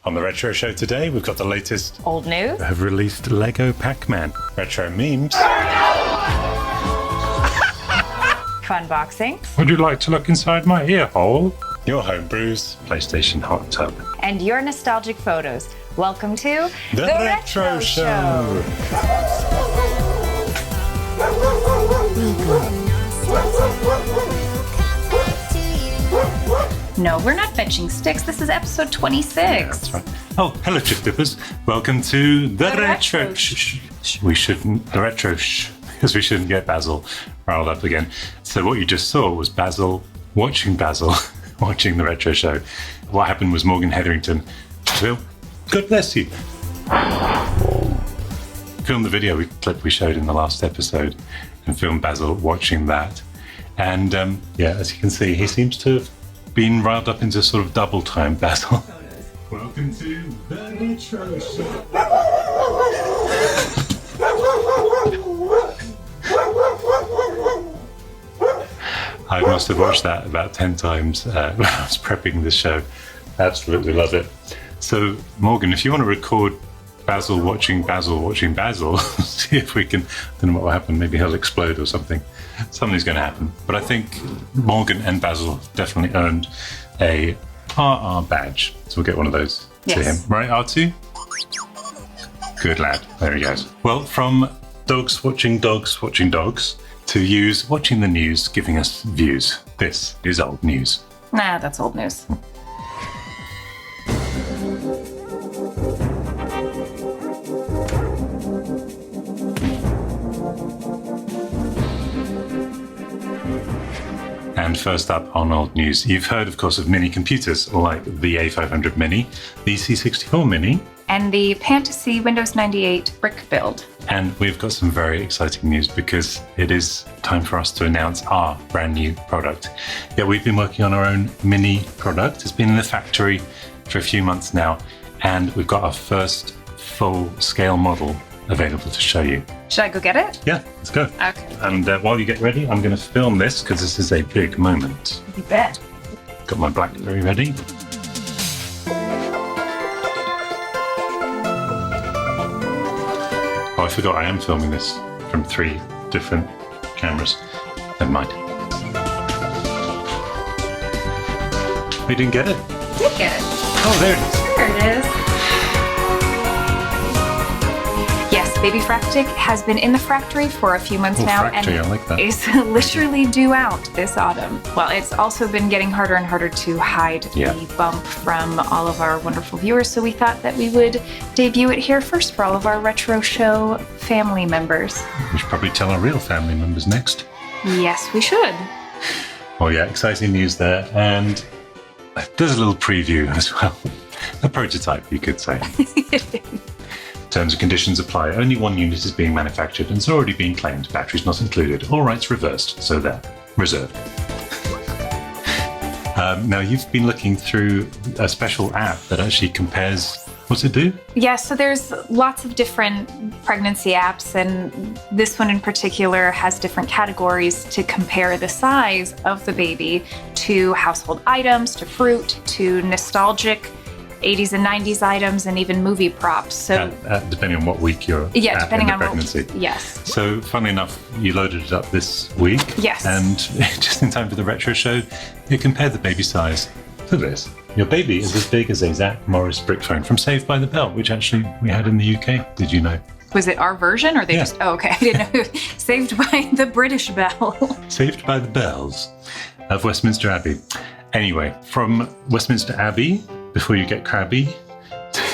On the Retro Show today, we've got the latest old news. Have released Lego Pac-Man, retro memes, fUnboxing. Would you like to look inside my ear hole? your Homebrews, PlayStation Hot Tub. And your nostalgic photos. Welcome to the Retro Show. No, we're not fetching sticks. This is episode 26. Yeah, that's right. Oh, hello, Chip Dippers. Welcome to the Retro Show. We shouldn't, the Retro Show, because we shouldn't get Basil riled up again. So what you just saw was Basil watching the Retro Show. What happened was Morgan Hetherington, Will, God bless you, filmed the video clip we showed in the last episode and filmed Basil watching that. And as you can see, he seems to have been riled up into sort of double time, Basil. Welcome to the Retro Show. I must have watched that about 10 times when I was prepping this show. Absolutely love it. So, Morgan, if you want to record Basil watching Basil, see if we can, I don't know what will happen, maybe he'll explode or something. Something's going to happen. But I think Morgan and Basil definitely earned a RR badge. So we'll get one of those to him. Right, R2? Good lad. There he goes. Well, from dogs watching dogs, to use watching the news, giving us views. This is old news. Nah, that's old news. And first up on old news, you've heard, of course, of mini computers like the A500 Mini, the C64 Mini, and the Fantasy Windows 98 brick build. And we've got some very exciting news because it is time for us to announce our brand new product. Yeah, we've been working on our own mini product. It's been in the factory for a few months now, and we've got our first full-scale model available to show you. Should I go get it? Yeah, let's go. Okay. And while you get ready, I'm going to film this because this is a big moment. You bet. Got my BlackBerry ready. Oh, I forgot I am filming this from 3 different cameras. Never mind. We didn't get it? Did get it. Oh, there it is. There it is. Yes, Babyfractic has been in the factory for a few months now, factory, and I like that. is literally due out this autumn. Well, it's also been getting harder and harder to hide the bump from all of our wonderful viewers, so we thought that we would debut it here first for all of our Retro Show family members. We should probably tell our real family members next. Yes, we should. Oh yeah, exciting news there. And there's a little preview as well. A prototype, you could say. Terms and conditions apply. Only one unit is being manufactured and it's already been claimed. Batteries not included. All rights reversed. So there. Reserved. Now, you've been looking through a special app that actually compares... What's it do? Yeah, so there's lots of different pregnancy apps, and this one in particular has different categories to compare the size of the baby to household items, to fruit, to nostalgic 80s and 90s items, and even movie props. So depending on what week you're depending on pregnancy. Yes. So funnily enough, you loaded it up this week. Yes. And just in time for the Retro Show, you compared the baby size to this. Your baby is as big as a Zach Morris brick phone from Saved by the Bell, which actually we had in the UK. Did you know? Was it our version, or they just... Oh, okay. I didn't know. Saved by the British Bell. Saved by the Bells of Westminster Abbey. Anyway, from Westminster Abbey, before you get crabby,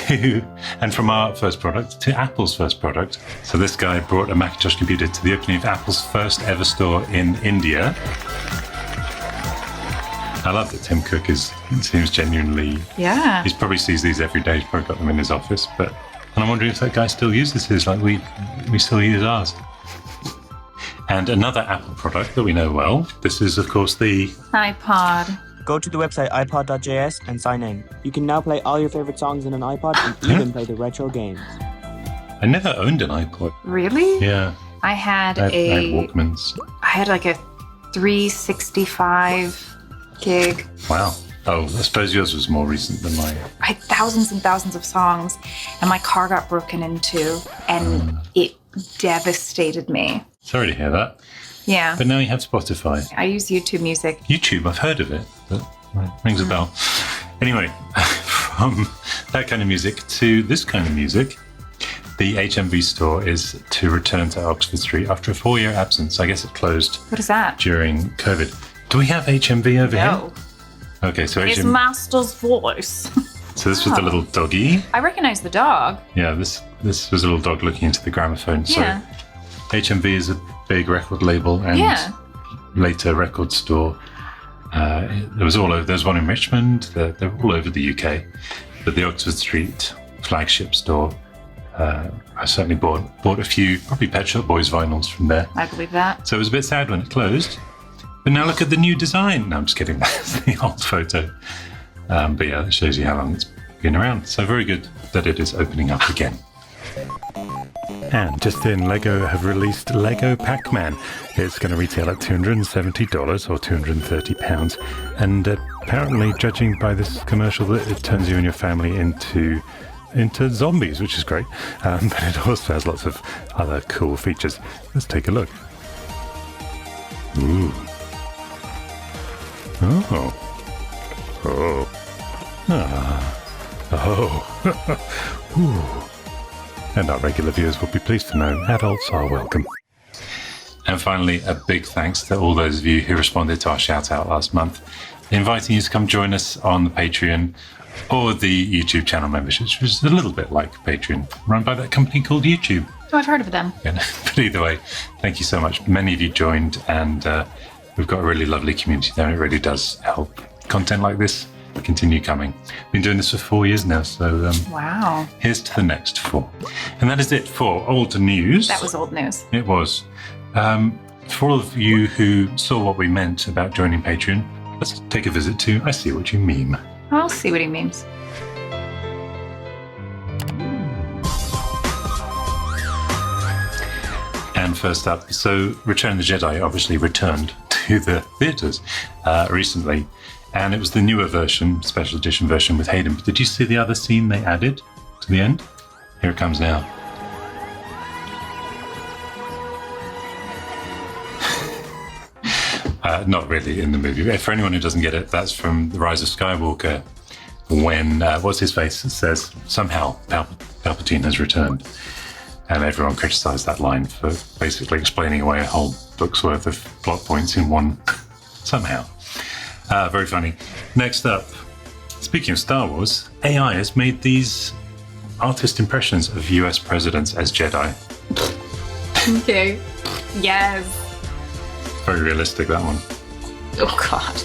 and from our first product to Apple's first product. So this guy brought a Macintosh computer to the opening of Apple's first ever store in India. I love that Tim Cook seems genuinely... Yeah. He probably sees these every day. He's probably got them in his office. And I'm wondering if that guy still uses his like we still use ours. And another Apple product that we know well. This is, of course, the... iPod. Go to the website ipod.js and sign in. You can now play all your favorite songs on an iPod and even play the retro games. I never owned an iPod. Really? Yeah. I had Walkmans. I had like a 365 gig. Wow. Oh, I suppose yours was more recent than mine. I had thousands and thousands of songs, and my car got broken into, and it devastated me. Sorry to hear that. Yeah. But now you have Spotify. I use YouTube Music. YouTube, I've heard of it, but rings a bell. Anyway, from that kind of music to this kind of music, the HMV store is to return to Oxford Street after a 4-year absence. I guess it closed. What is that? During COVID. Do we have HMV over here? No. Okay, so It's Master's voice. So this was the little doggy. I recognize the dog. Yeah, this was a little dog looking into the gramophone. So Yeah. HMV is a big record label and later record store. There was there's one in Richmond. They're all over the UK. But the Oxford Street flagship store, I certainly bought a few, probably Pet Shop Boys vinyls from there. I believe that. So it was a bit sad when it closed. But now look at the new design. No, I'm just kidding. That's the old photo. But yeah, it shows you how long it's been around. So very good that it is opening up again. And just in, Lego have released Lego Pac-Man. It's going to retail at $270 or £230. And apparently, judging by this commercial, it turns you and your family into zombies, which is great. But it also has lots of other cool features. Let's take a look. Ooh. Oh. Oh. Ah. Oh. Ooh. And our regular viewers will be pleased to know adults are welcome. And finally, a big thanks to all those of you who responded to our shout out last month, inviting you to come join us on the Patreon or the YouTube channel membership, which is a little bit like Patreon, run by that company called YouTube. Oh, I've heard of them. Yeah, but either way, thank you so much. Many of you joined, and we've got a really lovely community there. It really does help content like this continue coming. Been doing this for 4 years now, so Wow. here's to the next 4. And that is it for old news. That was old news. It was. For all of you who saw what we meant about joining Patreon, let's take a visit to I See What You Meme. I'll see what he means. And first up, so Return of the Jedi obviously returned to the theatres recently, and it was the newer version, special edition version with Hayden. But did you see the other scene they added to the end? Here it comes now. Not really in the movie. For anyone who doesn't get it, that's from The Rise of Skywalker, when, what's his face says, somehow Palpatine has returned. And everyone criticised that line for basically explaining away a whole book's worth of plot points in one somehow. Very funny. Next up, speaking of Star Wars, AI has made these artist impressions of US presidents as Jedi. Okay. Yes. Very realistic, that one. Oh, God.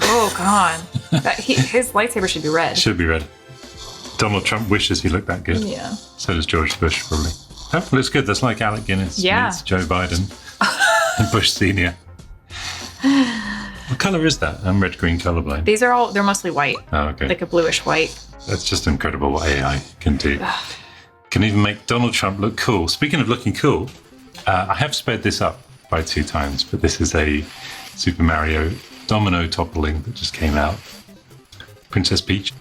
Oh, God. His lightsaber should be red. Should be red. Donald Trump wishes he looked that good. Yeah. So does George Bush, probably. Oh, looks good. That's like Alec Guinness meets Joe Biden and Bush Senior. What colour is that? I'm red-green colourblind. They're mostly white. Oh, okay. Like a bluish white. That's just incredible what AI can do. Can even make Donald Trump look cool. Speaking of looking cool, I have sped this up by 2 times, but this is a Super Mario domino toppling that just came out. Princess Peach.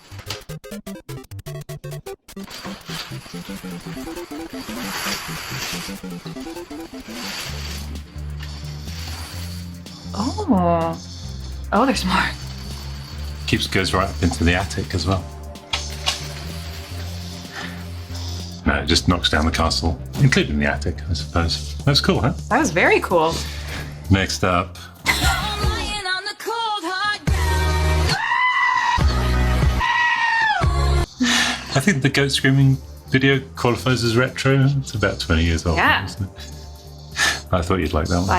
Oh, there's more. Goes right up into the attic as well. No, it just knocks down the castle, including the attic, I suppose. That's cool, huh? That was very cool. Next up. I think the goat screaming video qualifies as retro. It's about 20 years old. Yeah. Isn't it? I thought you'd like that one.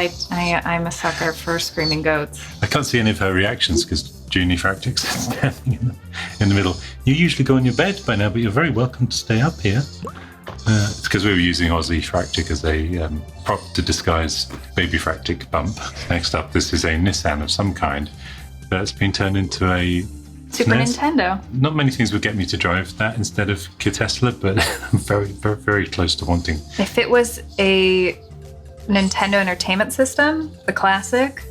I'm a sucker for screaming goats. I can't see any of her reactions because Unifractic's standing in the middle. You usually go on your bed by now, but you're very welcome to stay up here. It's because we were using Aussie Fractic as a prop to disguise Baby Fractic bump. Next up, this is a Nissan of some kind that's been turned into a Super SNES. Nintendo. Not many things would get me to drive that instead of Tesla, but I'm very, very, very close to wanting. If it was a Nintendo Entertainment System, the classic,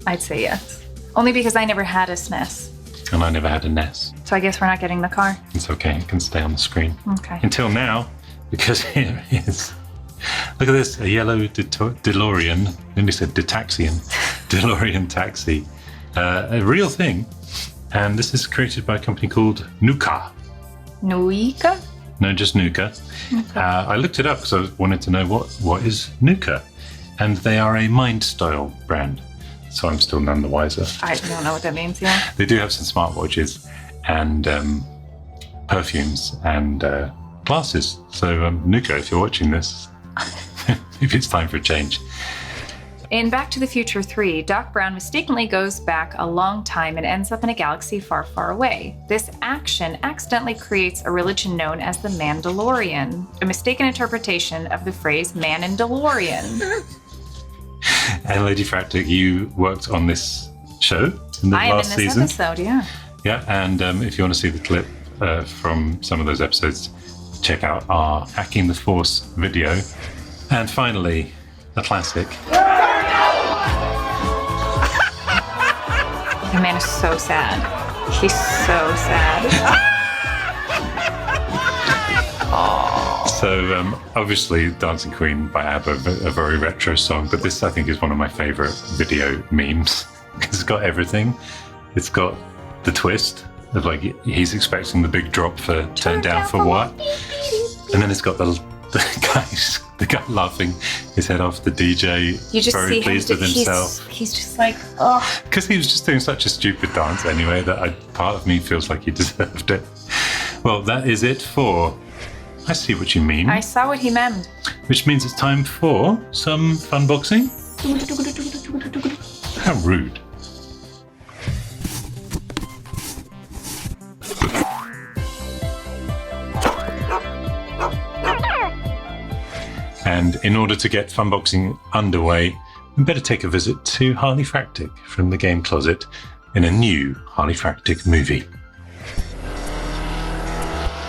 I'd say yes. Only because I never had a SNES. And I never had a NES. So I guess we're not getting the car. It's okay, it can stay on the screen. Okay. Until now, because here is... Look at this, a yellow DeLorean. I nearly said Detaxian. DeLorean taxi. A real thing. And this is created by a company called Nuka. Nuika? No, just Nuka. Okay. I looked it up because I wanted to know what is Nuka. And they are a Mind Style brand. So I'm still none the wiser. I don't know what that means, yeah. They do have some smartwatches and perfumes and glasses. So Nuka, if you're watching this, maybe it's time for a change. In Back to the Future 3, Doc Brown mistakenly goes back a long time and ends up in a galaxy far, far away. This action accidentally creates a religion known as the Mandalorian, a mistaken interpretation of the phrase man in DeLorean. And Lady Fractic, you worked on this show in the last in this season. episode, yeah. Yeah, and if you want to see the clip from some of those episodes, check out our Hacking the Force video. And finally, a classic. The man is so sad. He's so sad. So obviously Dancing Queen by ABBA, a very retro song, but this I think is one of my favorite video memes because it's got everything. It's got the twist of like he's expecting the big drop for turn down for what? And then it's got the guy laughing his head off, the DJ, You just very see pleased him, with himself. he's just like, oh. Because he was just doing such a stupid dance anyway that part of me feels like he deserved it. Well, that is it for I See What You Mean. I saw what he meant. Which means it's time for some funboxing. How rude. And in order to get funboxing underway, we better take a visit to Harley Fractic from the game closet in a new Harley Fractic movie.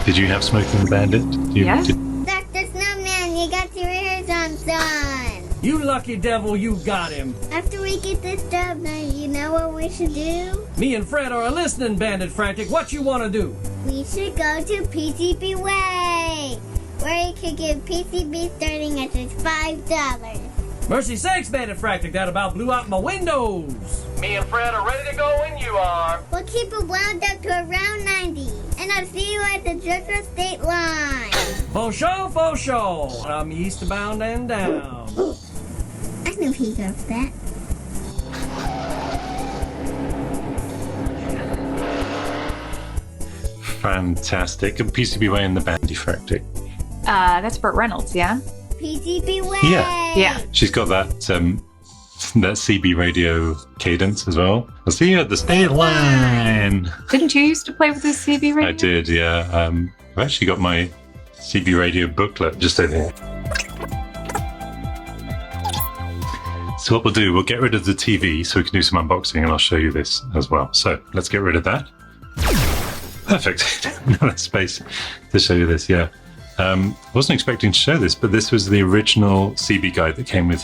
Did you have Smoking the Bandit? Yes. Dr. Snowman, you got your ears on, son. You lucky devil, you got him. After we get this job done, you know what we should do? Me and Fred are a listening bandit, Fractic. What you want to do? We should go to PCB Way, where you could get PCB starting at just $5. Mercy sakes, bandit Fractic, that about blew out my windows. Me and Fred are ready to go when you are. We'll keep it wound up to around 90, and I'll see you at the Georgia state line. For sure. I'm eastbound and down. I knew he got that. Fantastic. And PCB Way and the Bandy Fractic. That's Burt Reynolds, yeah? PCB Way. Yeah. She's got that CB radio cadence as well. I'll see you at the state line. Didn't you used to play with this CB radio? I did, yeah. I've actually got my CB radio booklet just over here. So what we'll do, we'll get rid of the TV so we can do some unboxing and I'll show you this as well. So let's get rid of that. Perfect. Now there's space to show you this, yeah. Wasn't expecting to show this, but this was the original CB guide that came with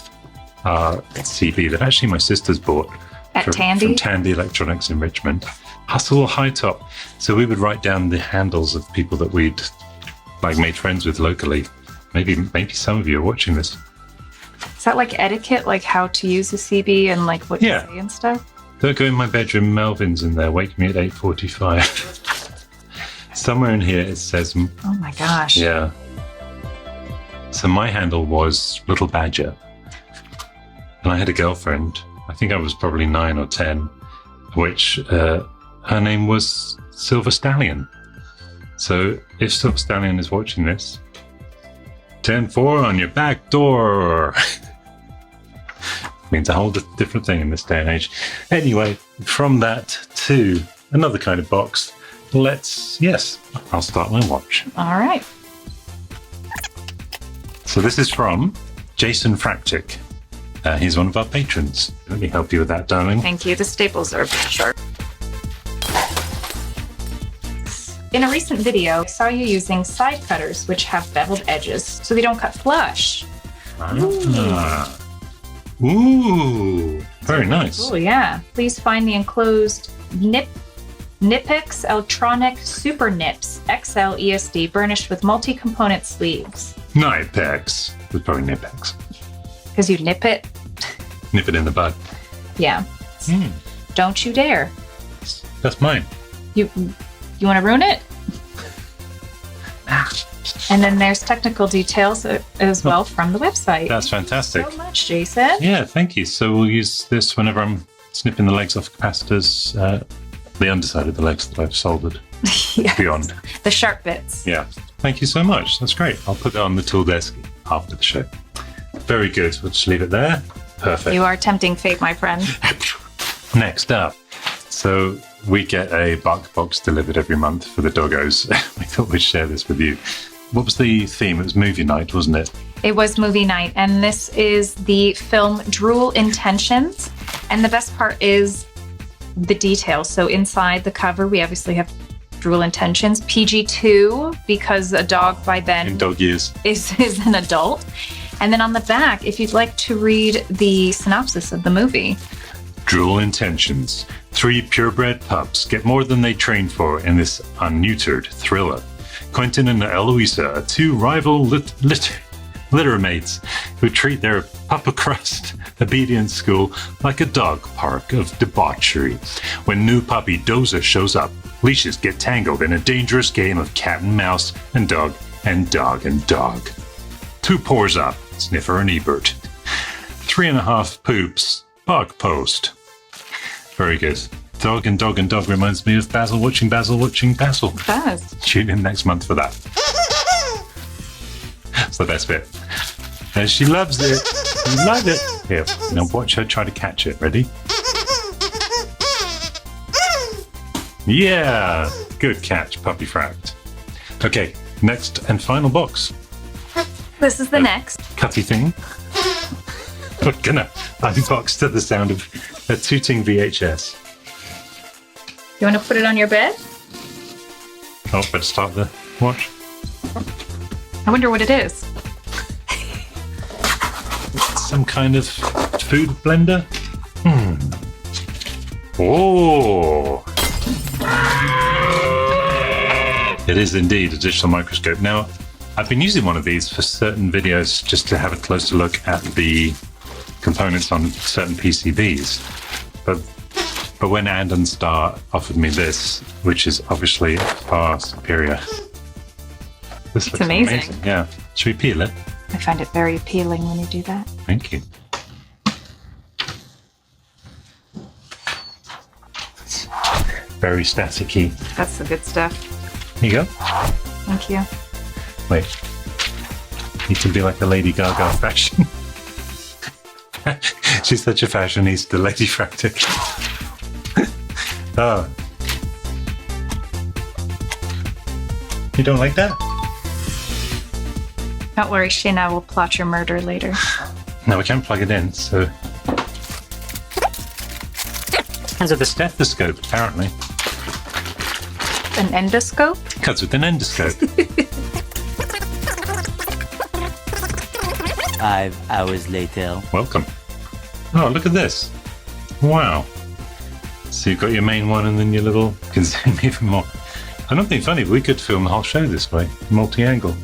CB that actually my sisters bought At Tandy? from Tandy Electronics in Richmond. Hustle High Top. So we would write down the handles of people that we'd like made friends with locally. Maybe some of you are watching this. Is that like etiquette, like how to use a CB and like what Yeah. to say and stuff? Don't go in my bedroom, Melvin's in there. Wake me at 8:45. Somewhere in here it says, Oh my gosh. yeah. So my handle was Little Badger. And I had a girlfriend, I think I was probably 9 or 10, which her name was Silver Stallion. So if Silver Stallion is watching this, 10-4 on your back door. Means a whole different thing in this day and age. Anyway, from that to another kind of box, I'll start my watch. All right. So this is from Jason Fractic. He's one of our patrons. Let me help you with that, darling. Thank you. The staples are sharp. In a recent video, I saw you using side cutters, which have beveled edges, so they don't cut flush. Ah. Ooh. Very nice. Oh yeah. Please find the enclosed Nipix Electronic Super Nips XL ESD burnished with multi-component sleeves. Nipex. It's probably Nipex. Because you nip it. Nip it in the bud. Yeah. Don't you dare. That's mine. You want to ruin it? And then there's technical details as well from the website. That's fantastic. Thank you so much, Jason. Yeah, thank you. So we'll use this whenever I'm snipping the legs off capacitors, the underside of the legs that I've soldered Yes. beyond. The sharp bits. Yeah. Thank you so much. That's great. I'll put that on the tool desk after the show. Very good. We'll just leave it there. Perfect. You are tempting fate, my friend. Next up. So we get a bark box delivered every month for the doggos. We thought we'd share this with you. What was the theme? It was movie night, wasn't it? It was movie night, and this is the film Drool Intentions. And the best part is the details. So inside the cover, we obviously have Drool Intentions, PG-2, because a dog by then In dog years. is an adult. And then on the back, if you'd like to read the synopsis of the movie. Drool Intentions. 3 purebred pups get more than they trained for in this unneutered thriller. Quentin and Eloisa are 2 rival litter mates who treat their Papa Crust obedience school like a dog park of debauchery. When new puppy Doza shows up, leashes get tangled in a dangerous game of cat and mouse and dog and dog and dog. 2 pours up, Sniffer and Ebert. 3.5 poops, Bug Post. Very good. Dog and dog and dog reminds me of Basil watching Basil watching Basil. It does. Tune in next month for that. It's the best bit. And she loves it. You love it. Here, now watch her try to catch it. Ready? Yeah! Good catch, Puppy Fract. Okay, next and final box. This is the next. Cutty thing. We're gonna unbox to the sound of a tooting VHS. You want to put it on your bed? Oh, better start the watch. I wonder what it is. Some kind of food blender? Oh! It is indeed a digital microscope. Now, I've been using one of these for certain videos just to have a closer look at the components on certain PCBs. But when And Star offered me this, which is obviously far superior. This looks amazing. Yeah. Should we peel it? I find it very appealing when you do that. Thank you. Very staticky. That's the good stuff. Here you go. Thank you. Wait. You can be like a Lady Gaga fashion. She's such a fashionista, Lady Fractic. Oh. You don't like that? Don't worry, Shayna will plot your murder later. No, we can't plug it in, so... Comes with a stethoscope, apparently. An endoscope? Comes with an endoscope. 5 hours later. Welcome. Oh, look at this. Wow. So you've got your main one and then your little... Can zoom even more. I don't think funny, but we could film the whole show this way. Multi-angle.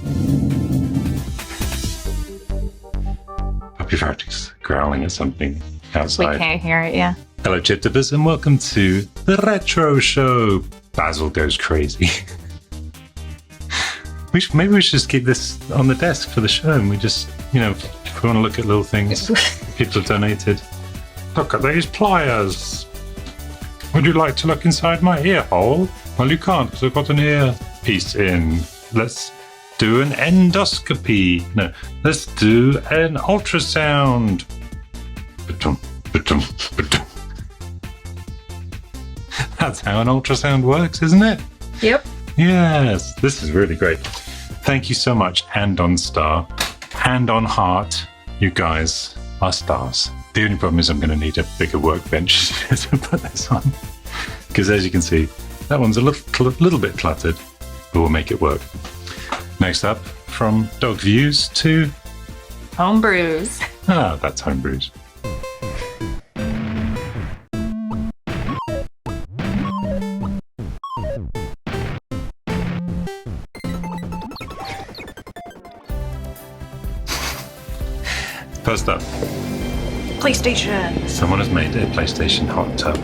Puppy Fractic's growling at something outside. We can't hear it, yeah. Hello, Chip-Dippers, and welcome to the Retro Show. Basil goes crazy. Maybe we should just keep this on the desk for the show, and we just, you know, if we want to look at little things people have donated. Look at these pliers. Would you like to look inside my ear hole? Well, you can't, because I've got an earpiece in. Let's do an endoscopy. No, let's do an ultrasound. Ba-dum, ba-dum, ba-dum. That's how an ultrasound works, isn't it? Yep. Yes, this is really great. Thank you so much, Hand on Star, Hand on Heart. You guys are stars. The only problem is I'm going to need a bigger workbench to put this on. Because as you can see, that one's a little bit cluttered, but we'll make it work. Next up, from Dog Views to... Homebrews. Ah, that's Homebrews. First up, PlayStation. someone has made a PlayStation hot tub.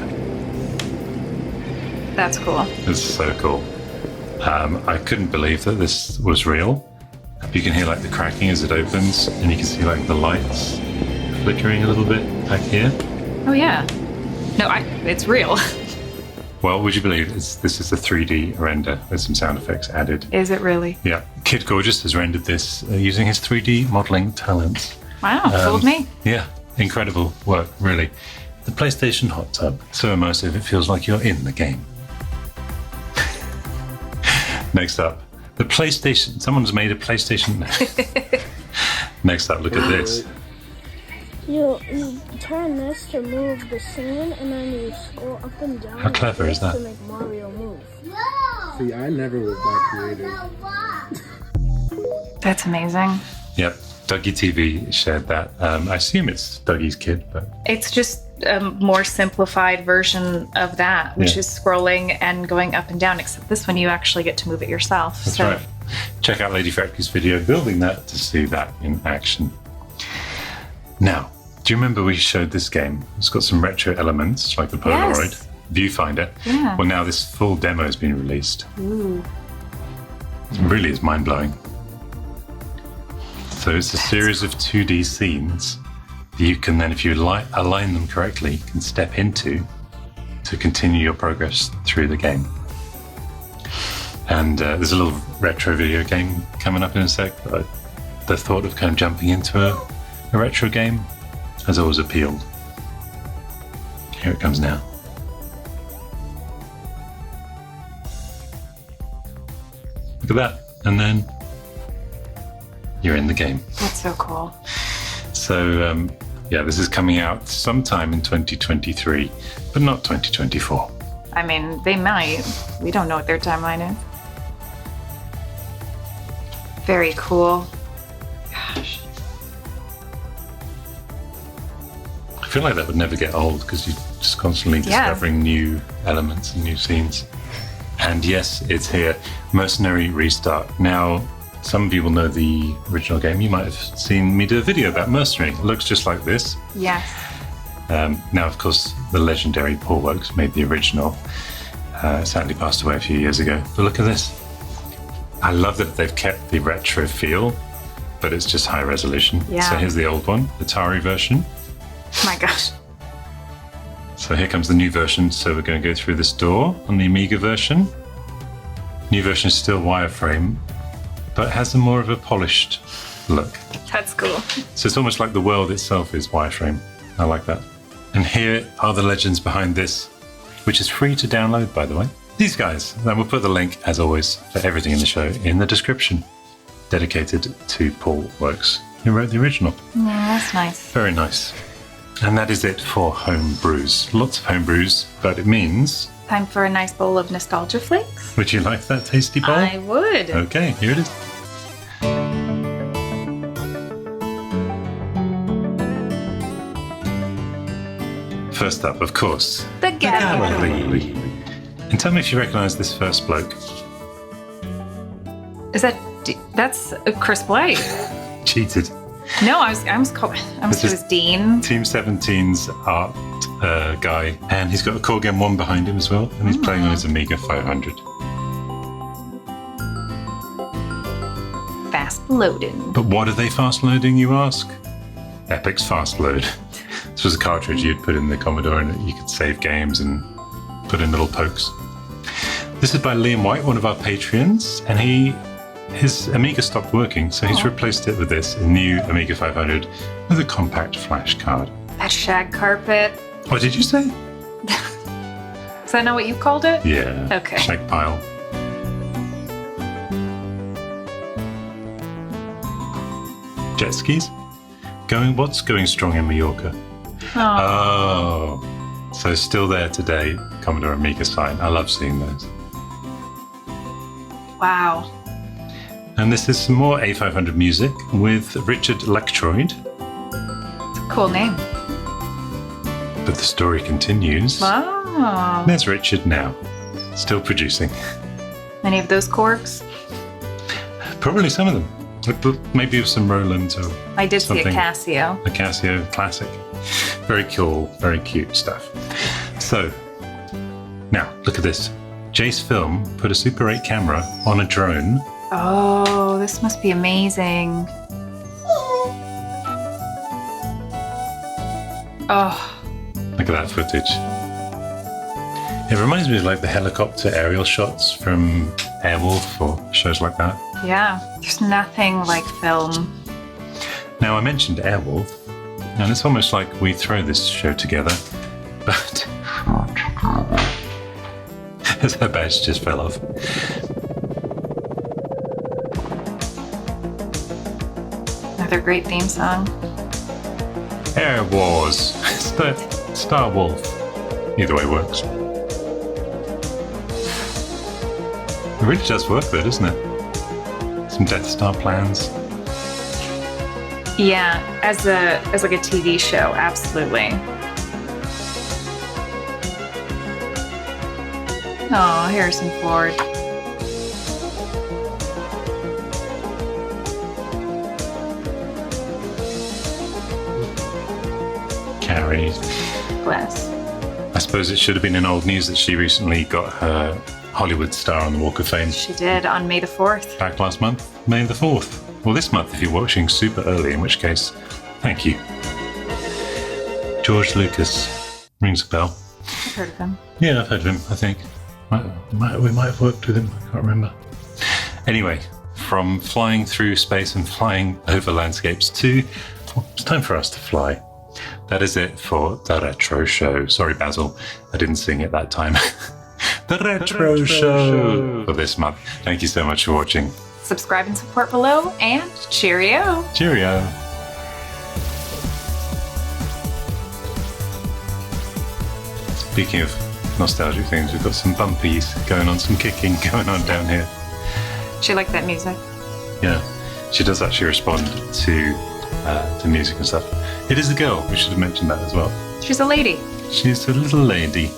That's cool. It's so cool. I couldn't believe that this was real. You can hear like the cracking as it opens, and you can see like the lights flickering a little bit back here. Oh yeah. No, it's real. Well, would you believe this is a 3D render with some sound effects added? Is it really? Yeah. Kid Gorgeous has rendered this using his 3D modeling talents. Wow, fooled me. Yeah, incredible work, really. The PlayStation hot tub, so immersive it feels like you're in the game. Next up, the PlayStation. Someone's made a PlayStation. Next up, look at this. You turn this to move the scene, and then you scroll up and down. How clever is that? To make Mario move. See, I never was that creative. That's amazing. Yep, Dougie TV shared that. I assume it's Dougie's kid, but It's just a more simplified version of that, which Yeah. is scrolling and going up and down, except this one you actually get to move it yourself. that's right. Check out Lady Fractic's video building that to see that in action. Now, do you remember we showed this game? It's got some retro elements like the Polaroid Yes. viewfinder. Yeah. Well, now this full demo has been released. Ooh. It really is mind-blowing. So it's a series of 2D scenes that you can then, if you align them correctly, can step into to continue your progress through the game. And there's a little retro video game coming up in a sec. But the thought of kind of jumping into a retro game has always appealed. Here it comes now. Look at that. And then you're in the game. That's so cool. So, yeah, this is coming out sometime in 2023, but not 2024. I mean, they might. We don't know what their timeline is. Very cool. Gosh. I feel like that would never get old because you're just constantly discovering new elements and new scenes. And yes, it's here. Mercenary Restart. Now, some of you will know the original game. You might have seen me do a video about Mercenary. It looks just like this. Yes. Now, of course, the legendary Paul Works made the original. Sadly passed away a few years ago. But look at this. I love that they've kept the retro feel, but it's just high resolution. Yeah. So here's the old one, Atari version. Oh my gosh. So here comes the new version. So we're going to go through this door on the Amiga version. New version is still wireframe, but has a more of a polished look. That's cool. So it's almost like the world itself is wireframe. I like that. And here are the legends behind this, which is free to download, by the way. These guys. And we'll put the link, as always, for everything in the show in the description, dedicated to Paul Works, who wrote the original. Yeah, that's nice. Very nice. And that is it for Homebrews. Lots of Homebrews, but it means... Time for a nice bowl of nostalgia flakes. Would you like that tasty bowl? I would. Okay, here it is. First up, of course, The gallery. And tell me if you recognise this first bloke. Is that that's Cris Blyth? Cheated. No, I was called. This It is was Dean. Team 17's art guy, and he's got a Core Game 1 behind him as well, and he's playing on his Amiga 500. Fast loading. But what are they fast loading, you ask? Epic's Fast Load. This was a cartridge you'd put in the Commodore and you could save games and put in little pokes. This is by Liam White, one of our Patreons, and his Amiga stopped working, so he's replaced it with this, a new Amiga 500 with a compact flash card. That shag carpet. What did you say? Is that not what you called it? Yeah. Okay. Shag pile. Jet skis? What's going strong in Mallorca? Oh. So still there today, Commodore Amiga sign. I love seeing those. Wow. And this is some more A500 music with Richard Lectroyd. It's a cool name. But the story continues. Wow. There's Richard now, still producing. Any of those corks? Probably some of them. Maybe with some Roland or I did see a something. Casio. A Casio classic. Very cool, very cute stuff. So, now look at this. Jace Film put a Super 8 camera on a drone. Oh, this must be amazing. Oh, Look at that footage. It reminds me of like the helicopter aerial shots from Airwolf or shows like that. yeah. There's nothing like film. Now, I mentioned Airwolf, and it's almost like we throw this show together, but as her badge just fell off. Another great theme song. Air Wars. Star Wolf. Either way works. It really does work though, doesn't it? Some Death Star plans. Yeah, as like a TV show, absolutely. Oh, Harrison Ford. Carrie. Bless. I suppose it should have been in old news that she recently got her Hollywood star on the Walk of Fame. She did on May the 4th. Back last month, May the 4th. Well, this month if you're watching super early, in which case, thank you. George Lucas. Rings a bell. I've heard of him. Yeah, I've heard of him, I think. We might have worked with him, I can't remember. Anyway, from flying through space and flying over landscapes to, well, it's time for us to fly. That is it for the Retro Show. Sorry, Basil, I didn't sing it that time. The Retro Show for this month. Thank you so much for watching. Subscribe and support below, and cheerio. Cheerio. Speaking of nostalgic things, we've got some bumpies going on, some kicking going on down here. She liked that music. Yeah, she does actually respond to music and stuff. It is a girl, we should have mentioned that as well. She's a lady. She's a little lady.